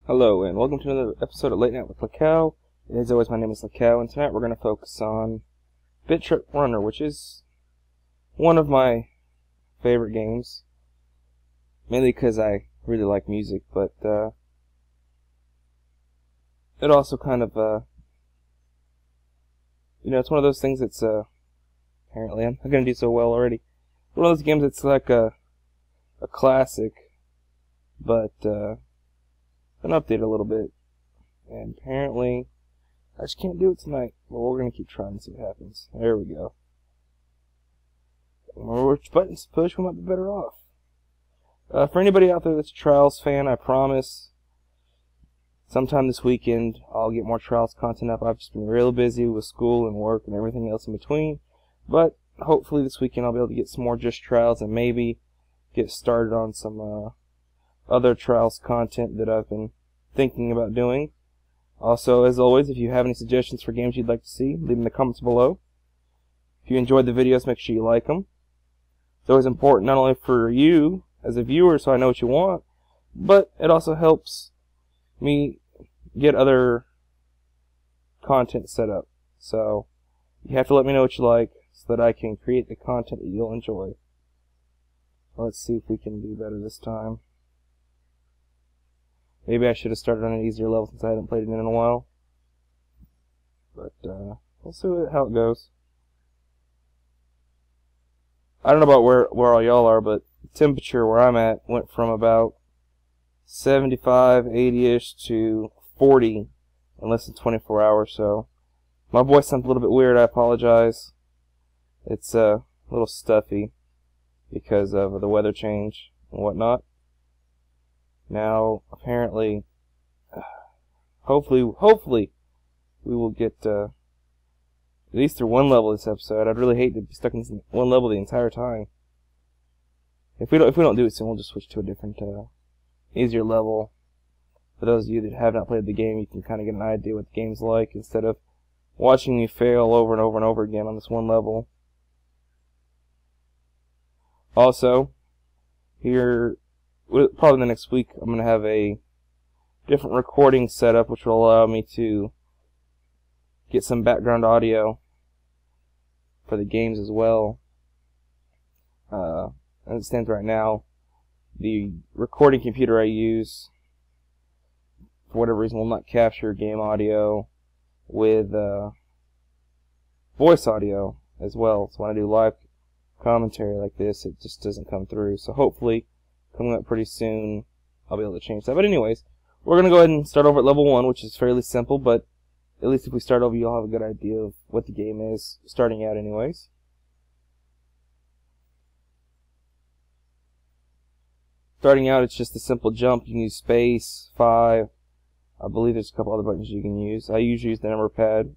Hello, and welcome to another episode of Late Night with Lakau. As always, my name is Lakau, and tonight we're going to focus on BIT.TRIP Runner, which is one of my favorite games. Mainly because I really like music, but it also kind of, it's one of those things that's, apparently I'm not going to do so well already. One of those games that's like a classic, but, been updated a little bit, and apparently I just can't do it tonight. But we're gonna keep trying and see what happens. There we go. Which buttons to push? We might be better off. For anybody out there that's a Trials fan, I promise sometime this weekend I'll get more Trials content up. I've just been real busy with school and work and everything else in between, but hopefully this weekend I'll be able to get some more just Trials and maybe get started on some other Trials content that I've been thinking about doing. Also, as always, if you have any suggestions for games you'd like to see, leave them in the comments below. If you enjoyed the videos, make sure you like them. It's always important not only for you as a viewer so I know what you want, but it also helps me get other content set up. So you have to let me know what you like so that I can create the content that you'll enjoy. Let's see if we can do better this time. Maybe I should have started on an easier level since I hadn't played it in a while. But, we'll see how it goes. I don't know about where all y'all are, but the temperature where I'm at went from about 75, 80-ish to 40 in less than 24 hours, so my voice sounds a little bit weird. I apologize. It's a little stuffy because of the weather change and whatnot. Now, apparently, hopefully, we will get at least through one level this episode. I'd really hate to be stuck in one level the entire time. If we don't do it soon, we'll just switch to a different, easier level. For those of you that have not played the game, you can kind of get an idea what the game's like instead of watching me fail over and over and over again on this one level. Also, here, probably the next week, I'm going to have a different recording setup which will allow me to get some background audio for the games as well. As it stands right now, the recording computer I use, for whatever reason, will not capture game audio with voice audio as well. So when I do live commentary like this, it just doesn't come through. So hopefully, coming up pretty soon, I'll be able to change that. But anyways, we're going to go ahead and start over at level 1, which is fairly simple, but at least if we start over, you'll have a good idea of what the game is, starting out anyways. Starting out, it's just a simple jump. You can use space, 5. I believe there's a couple other buttons you can use. I usually use the number pad,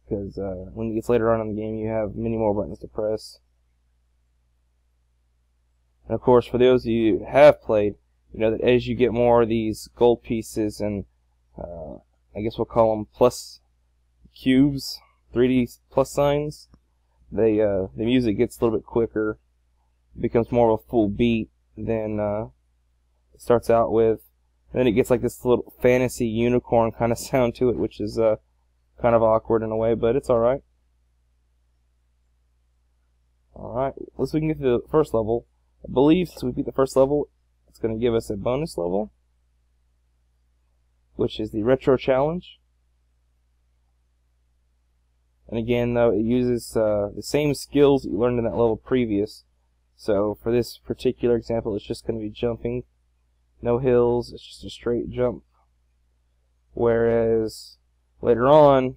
because when it gets later on in the game, you have many more buttons to press. And of course, for those of you who have played, you know that as you get more of these gold pieces and I guess we'll call them plus cubes, 3D plus signs, the music gets a little bit quicker, becomes more of a full beat than it starts out with. And then it gets like this little fantasy unicorn kind of sound to it, which is kind of awkward in a way, but it's alright. Alright, let's see if we can get to the first level. I believe since we beat the first level, it's going to give us a bonus level, which is the Retro Challenge. And again, though, it uses the same skills that you learned in that level previous. So for this particular example, it's just going to be jumping. No hills, it's just a straight jump. Whereas later on,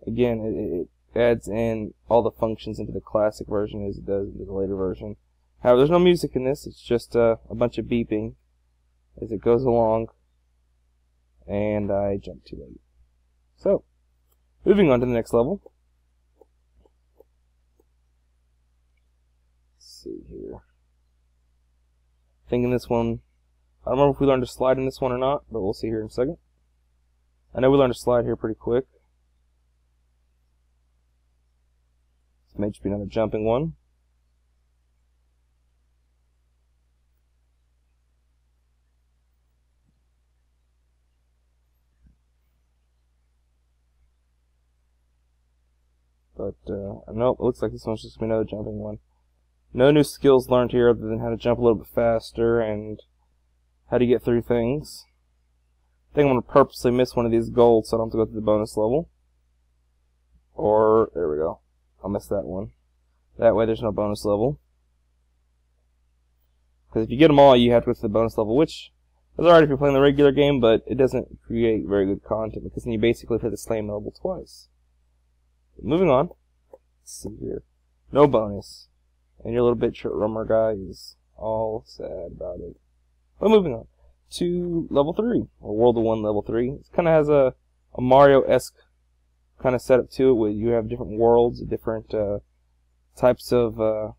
again, it adds in all the functions into the classic version as it does into the later version. However, there's no music in this, it's just a bunch of beeping as it goes along, and I jumped too late. So, moving on to the next level. Let's see here. I think in this one, I don't remember if we learned to slide in this one or not, but we'll see here in a second. I know we learned to slide here pretty quick. This may just be another jumping one. But, nope, it looks like this one's just going to be another jumping one. No new skills learned here other than how to jump a little bit faster and how to get through things. I think I'm going to purposely miss one of these golds so I don't have to go through the bonus level. Or, there we go. I'll miss that one. That way there's no bonus level. Because if you get them all, you have to go to the bonus level, which is alright if you're playing the regular game, but it doesn't create very good content, because then you basically play the same level twice. But moving on. Let's see here. No bonus. And your little BIT.TRIP Runner guy is all sad about it. But moving on to level 3, or World of 1 level 3. It kind of has a Mario-esque kind of setup to it, where you have different worlds, different types of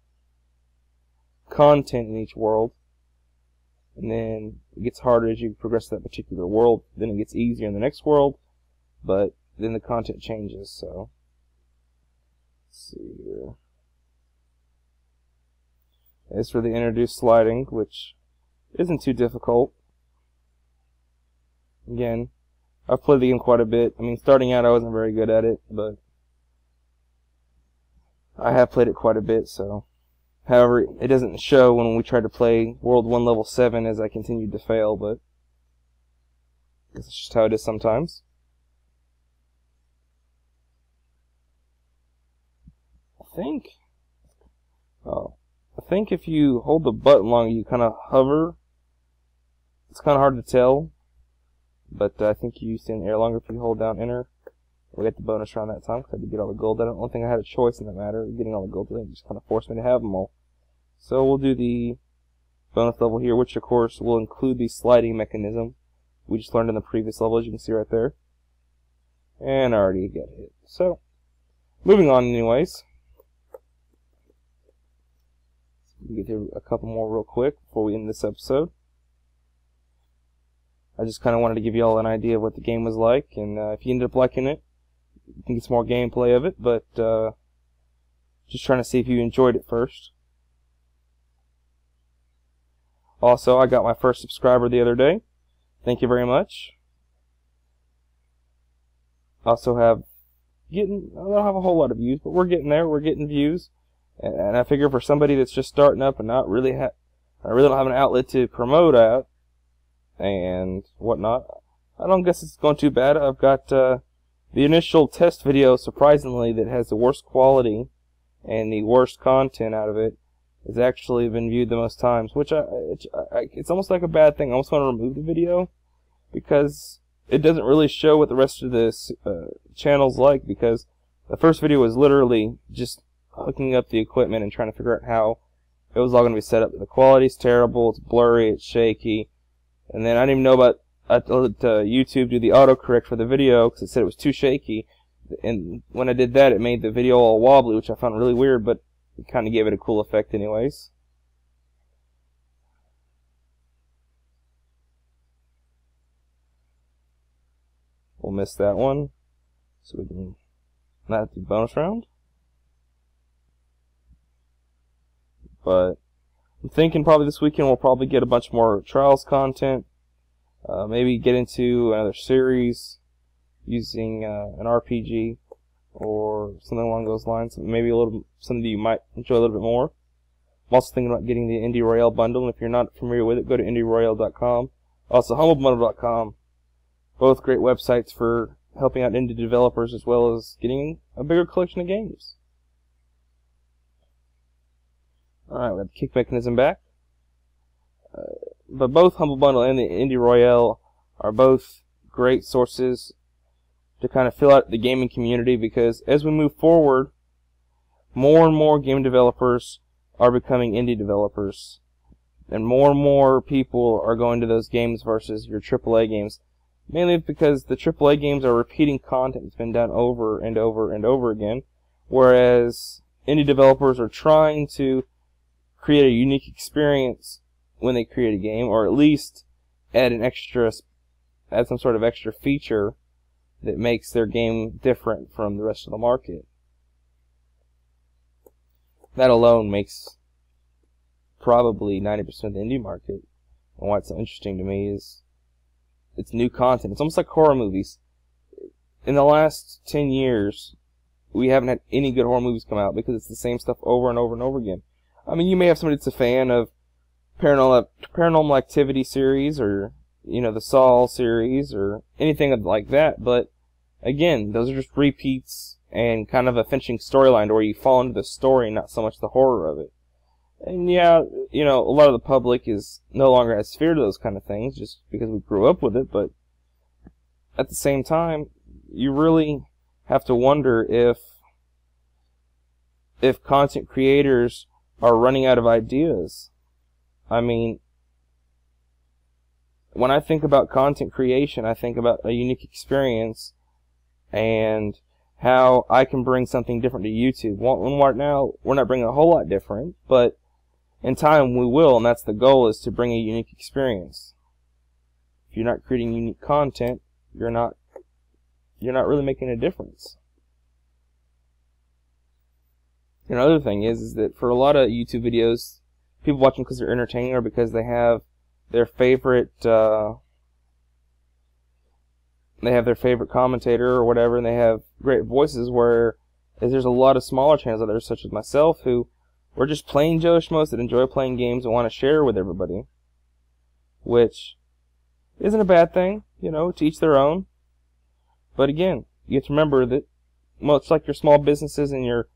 content in each world. And then it gets harder as you progress to that particular world. Then it gets easier in the next world, but then the content changes. So, let's see here. As for the introduced sliding, which isn't too difficult. Again, I've played the game quite a bit. I mean, starting out I wasn't very good at it, but I have played it quite a bit, so. However, it doesn't show when we try to play World 1 Level 7 as I continued to fail, but that's just how it is sometimes. I think if you hold the button long, you kind of hover. It's kind of hard to tell, but I think you stay in the air longer if you hold down enter. We got the bonus round that time because I had to get all the gold. I don't think I had a choice in that matter. Getting all the gold, they just kind of forced me to have them all. So we'll do the bonus level here, which of course will include the sliding mechanism we just learned in the previous level, as you can see right there. And I already got hit. So, moving on anyways. We'll get through a couple more real quick before we end this episode. I just kind of wanted to give you all an idea of what the game was like, and if you ended up liking it, you can get some more gameplay of it, but just trying to see if you enjoyed it first. Also, I got my first subscriber the other day. Thank you very much. Also I don't have a whole lot of views, but we're getting there. We're getting views. And I figure for somebody that's just starting up and not really I really don't have an outlet to promote at and whatnot, I don't guess it's going too bad. I've got the initial test video, surprisingly, that has the worst quality and the worst content out of it has actually been viewed the most times, which it's almost like a bad thing. I almost want to remove the video because it doesn't really show what the rest of this channel's like, because the first video was literally just hooking up the equipment and trying to figure out how it was all going to be set up. The quality's terrible, it's blurry, it's shaky, and then I didn't even know about, I let YouTube do the autocorrect for the video because it said it was too shaky, and when I did that it made the video all wobbly, which I found really weird, but it kind of gave it a cool effect anyways. We'll miss that one, so we can not do bonus round. But I'm thinking probably this weekend we'll probably get a bunch more Trials content. Maybe get into another series using an RPG or something along those lines. Maybe something that you might enjoy a little bit more. I'm also thinking about getting the Indie Royale bundle. And if you're not familiar with it, go to indieroyale.com. Also, humblebundle.com. Both great websites for helping out indie developers as well as getting a bigger collection of games. Alright, we got the kick mechanism back. But both Humble Bundle and the Indie Royale are both great sources to kind of fill out the gaming community, because as we move forward, more and more game developers are becoming indie developers. And more people are going to those games versus your AAA games. Mainly because the AAA games are repeating content that's been done over and over and over again, whereas indie developers are trying to create a unique experience when they create a game, or at least add some sort of extra feature that makes their game different from the rest of the market. That alone makes probably 90% of the indie market. And why it's so interesting to me is it's new content. It's almost like horror movies. In the last 10 years, we haven't had any good horror movies come out because it's the same stuff over and over and over again. I mean, you may have somebody that's a fan of Paranormal Activity series, or the Saw series, or anything like that, but again, those are just repeats and kind of a finishing storyline where you fall into the story, not so much the horror of it. And yeah, a lot of the public is no longer as feared of those kind of things just because we grew up with it, but at the same time, you really have to wonder if content creators are running out of ideas. I mean, when I think about content creation, I think about a unique experience and how I can bring something different to YouTube. Right now, we're not bringing a whole lot different, but in time we will, and that's the goal, is to bring a unique experience. If you're not creating unique content, you're not really making a difference. Another thing is that for a lot of YouTube videos, people watch them because they're entertaining or because they have their favorite commentator or whatever, and they have great voices, where there's a lot of smaller channels out there, such as myself, who are just plain Joe Schmoes that enjoy playing games and want to share with everybody, which isn't a bad thing, to each their own. But again, you have to remember that much like your small businesses in your,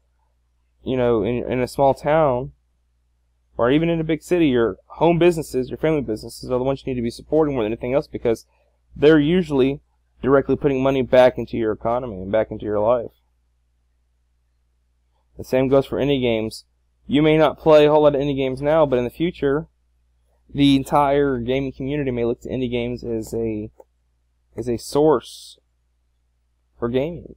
in a small town, or even in a big city, your home businesses, your family businesses are the ones you need to be supporting more than anything else, because they're usually directly putting money back into your economy and back into your life. The same goes for indie games. You may not play a whole lot of indie games now, but in the future, the entire gaming community may look to indie games as a source for gaming.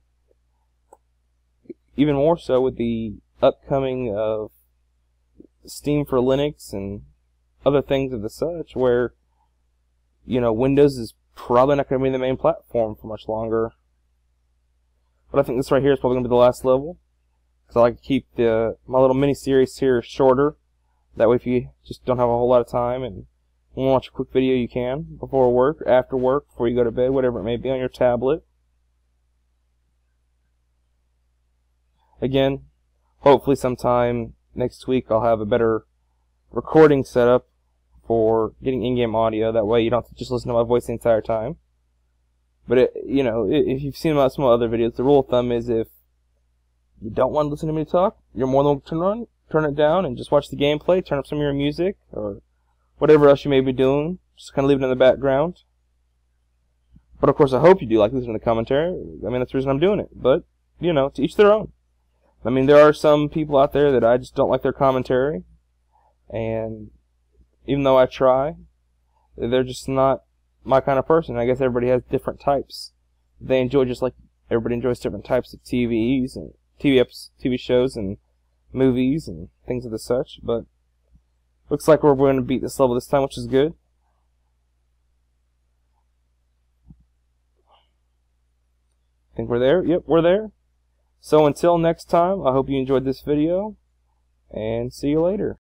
Even more so with the upcoming of Steam for Linux and other things of the such, where Windows is probably not going to be the main platform for much longer. But I think this right here is probably going to be the last level, because I like to keep my little mini-series here shorter. That way if you just don't have a whole lot of time and want to watch a quick video, you can, before work, after work, before you go to bed, whatever it may be, on your tablet. Again, hopefully sometime next week I'll have a better recording setup for getting in-game audio. That way you don't have to just listen to my voice the entire time. But if you've seen some other videos, the rule of thumb is if you don't want to listen to me talk, you're more than welcome to turn it down and just watch the gameplay, turn up some of your music, or whatever else you may be doing. Just kind of leave it in the background. But of course I hope you do like listening to the commentary. I mean, that's the reason I'm doing it. But, to each their own. I mean, there are some people out there that I just don't like their commentary, and even though I try, they're just not my kind of person. I guess everybody has different types they enjoy, just like everybody enjoys different types of TVs and TV shows and movies and things of the such. But looks like we're going to beat this level this time, which is good. Think we're there? Yep, we're there. So until next time, I hope you enjoyed this video, and see you later.